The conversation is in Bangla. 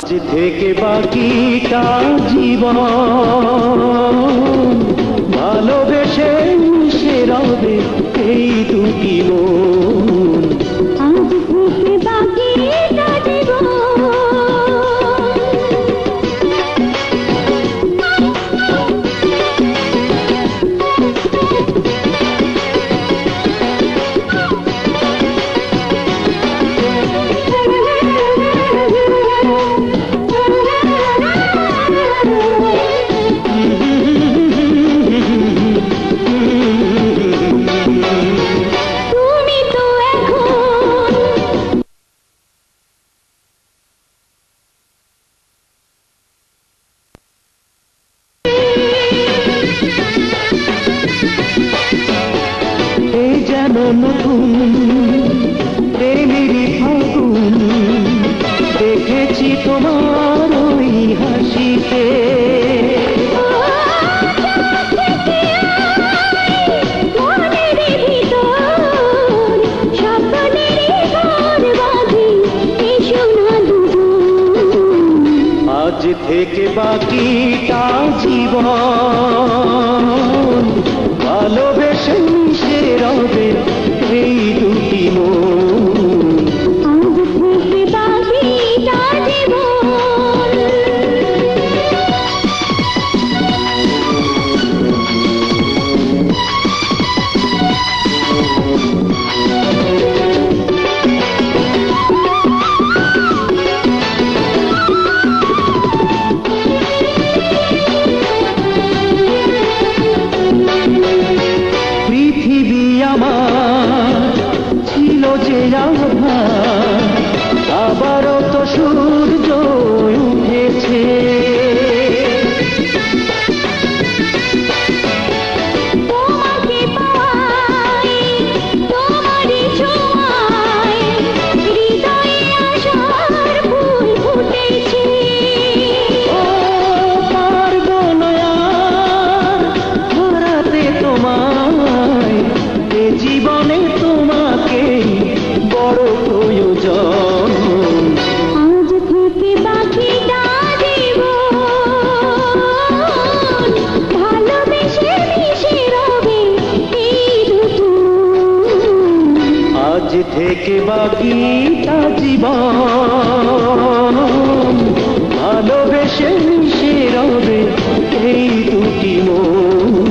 আজ থেকে বাকিটা জীবন ভালোবেসে মিশে রবে এই দুটি মন। আজ থেকে বাকিটা জীবন নতুন প্রেমেরই ফাগুন দেখেছি তোমার ওই হাসিতে। আজ থেকে বাকিটা জীবন ভালোবেসে মিশে রবে এই দুটি মন। আজ থেকে বাকিটা জীবন পৃথিবী আমার ছিল যে আভার, আবারও তো সূর্য উঠেছে। তোমাকে পাই তোমারই ছোঁয়ায় হৃদয়ে আশার ফুল ফুটেছে। ও পারবো না আর হারাতে তোমায়, এ জীবনে তোমাকে বড় প্রয়োজন। আজ থেকে বাকিটা জীবন ভালোবেসে মিশে রবে এই দুটি মন। আজ থেকে বাকিটা জীবন ভালোবেসে মিশে রবে এই দুটি মন।